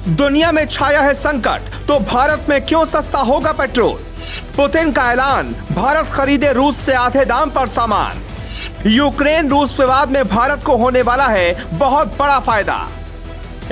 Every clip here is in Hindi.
दुनिया में छाया है संकट, तो भारत में क्यों सस्ता होगा पेट्रोल? पुतिन का ऐलान, भारत खरीदे रूस से आधे दाम पर सामान। यूक्रेन रूस विवाद में भारत को होने वाला है बहुत बड़ा फायदा।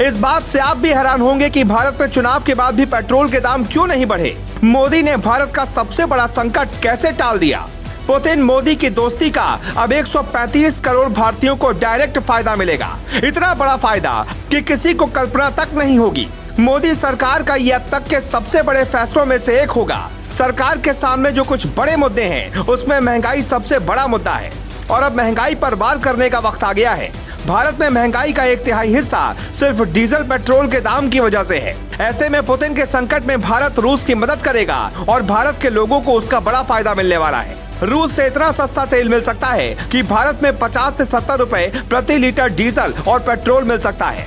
इस बात से आप भी हैरान होंगे कि भारत में चुनाव के बाद भी पेट्रोल के दाम क्यों नहीं बढ़े। मोदी ने भारत का सबसे बड़ा संकट कैसे टाल दिया? पुतिन मोदी की दोस्ती का अब 135 करोड़ भारतीयों को डायरेक्ट फायदा मिलेगा। इतना बड़ा फायदा कि किसी को कल्पना तक नहीं होगी। मोदी सरकार का ये अब तक के सबसे बड़े फैसलों में से एक होगा। सरकार के सामने जो कुछ बड़े मुद्दे हैं, उसमें महंगाई सबसे बड़ा मुद्दा है और अब महंगाई पर वार करने का वक्त आ गया है। भारत में महंगाई का 1/3 हिस्सा सिर्फ डीजल पेट्रोल के दाम की वजह से है। ऐसे में पुतिन के संकट में भारत रूस की मदद करेगा और भारत के लोगों को उसका बड़ा फायदा मिलने वाला है। रूस से इतना सस्ता तेल मिल सकता है कि भारत में 50 से 70 रुपए प्रति लीटर डीजल और पेट्रोल मिल सकता है।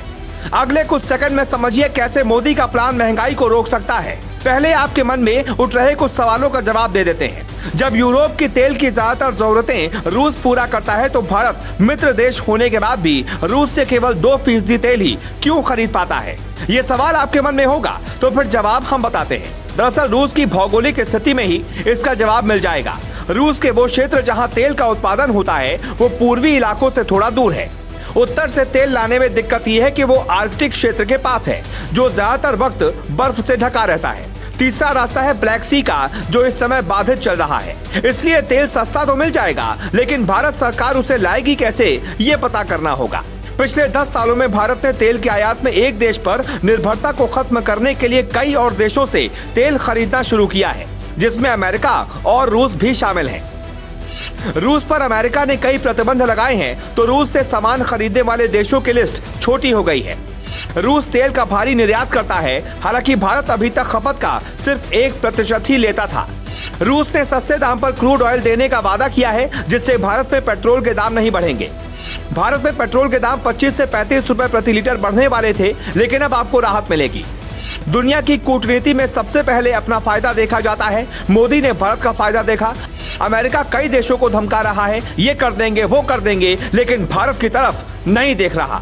अगले कुछ सेकंड में समझिए कैसे मोदी का प्लान महंगाई को रोक सकता है। पहले आपके मन में उठ रहे कुछ सवालों का जवाब दे देते हैं। जब यूरोप की तेल की ज्यादातर जरूरतें रूस पूरा करता है, तो भारत मित्र देश होने के बाद भी रूस से केवल 2% तेल ही क्यों खरीद पाता है? ये सवाल आपके मन में होगा, तो फिर जवाब हम बताते हैं। दरअसल रूस की भौगोलिक स्थिति में ही इसका जवाब मिल जाएगा। रूस के वो क्षेत्र जहां तेल का उत्पादन होता है, वो पूर्वी इलाकों से थोड़ा दूर है। उत्तर से तेल लाने में दिक्कत यह है कि वो आर्कटिक क्षेत्र के पास है, जो ज्यादातर वक्त बर्फ से ढका रहता है। तीसरा रास्ता है ब्लैक सी का, जो इस समय बाधित चल रहा है। इसलिए तेल सस्ता तो मिल जाएगा, लेकिन भारत सरकार उसे लाएगी कैसे, ये पता करना होगा। पिछले 10 सालों में भारत ने तेल के आयात में एक देश पर निर्भरता को खत्म करने के लिए कई और देशों से तेल खरीदना शुरू किया है, जिसमें अमेरिका और रूस भी शामिल हैं। रूस पर अमेरिका ने कई प्रतिबंध लगाए हैं, तो रूस से सामान खरीदने वाले देशों की लिस्ट छोटी हो गई है। रूस तेल का भारी निर्यात करता है, हालांकि भारत अभी तक खपत का सिर्फ 1% ही लेता था। रूस ने सस्ते दाम पर क्रूड ऑयल देने का वादा किया है, जिससे भारत में पेट्रोल के दाम नहीं बढ़ेंगे। भारत में पेट्रोल के दाम 25 से 35 रुपए प्रति लीटर बढ़ने वाले थे, लेकिन अब आपको राहत मिलेगी। दुनिया की कूटनीति में सबसे पहले अपना फायदा देखा जाता है। मोदी ने भारत का फायदा देखा। अमेरिका कई देशों को धमका रहा है, ये कर देंगे, वो कर देंगे, लेकिन भारत की तरफ नहीं देख रहा।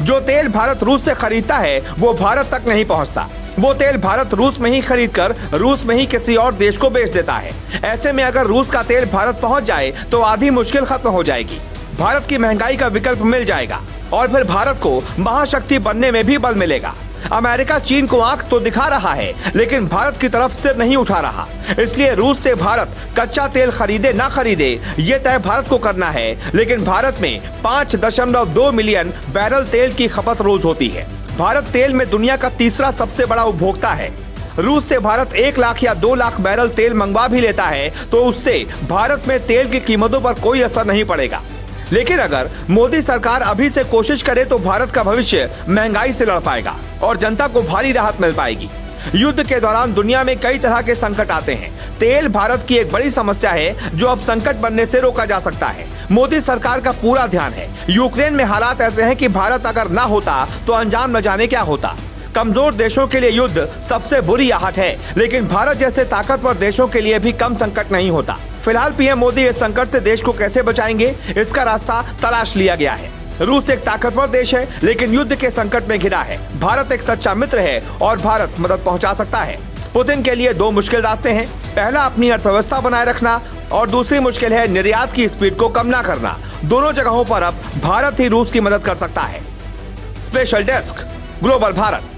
जो तेल भारत रूस से खरीदता है, वो भारत तक नहीं पहुंचता। वो तेल भारत रूस में ही खरीदकर रूस में ही किसी और देश को बेच देता है। ऐसे में अगर रूस का तेल भारत पहुंच जाए, तो आधी मुश्किल खत्म हो जाएगी। भारत की महंगाई का विकल्प मिल जाएगा और फिर भारत को महाशक्ति बनने में भी बल मिलेगा। अमेरिका चीन को आंख तो दिखा रहा है, लेकिन भारत की तरफ सिर नहीं उठा रहा। इसलिए रूस से भारत कच्चा तेल खरीदे ना खरीदे, ये तय भारत को करना है। लेकिन भारत में 5.2 मिलियन बैरल तेल की खपत रोज होती है। भारत तेल में दुनिया का तीसरा सबसे बड़ा उपभोक्ता है। रूस से भारत 1 लाख या 2 लाख बैरल तेल मंगवा भी लेता है, तो उससे भारत में तेल की कीमतों पर कोई असर नहीं पड़ेगा। लेकिन अगर मोदी सरकार अभी से कोशिश करे, तो भारत का भविष्य महंगाई से लड़ पाएगा और जनता को भारी राहत मिल पाएगी। युद्ध के दौरान दुनिया में कई तरह के संकट आते हैं। तेल भारत की एक बड़ी समस्या है, जो अब संकट बनने से रोका जा सकता है। मोदी सरकार का पूरा ध्यान है। यूक्रेन में हालात ऐसे हैं कि भारत अगर ना होता, तो अंजाम न जाने क्या होता। कमजोर देशों के लिए युद्ध सबसे बुरी आहट है, लेकिन भारत जैसे ताकतवर देशों के लिए भी कम संकट नहीं होता। फिलहाल पीएम मोदी इस संकट से देश को कैसे बचाएंगे, इसका रास्ता तलाश लिया गया है। रूस एक ताकतवर देश है, लेकिन युद्ध के संकट में घिरा है। भारत एक सच्चा मित्र है और भारत मदद पहुंचा सकता है। पुतिन के लिए 2 मुश्किल रास्ते हैं। पहला अपनी अर्थव्यवस्था बनाए रखना और दूसरी मुश्किल है निर्यात की स्पीड को कम ना करना। दोनों जगहों पर अब भारत ही रूस की मदद कर सकता है। Special desk, global Bharat.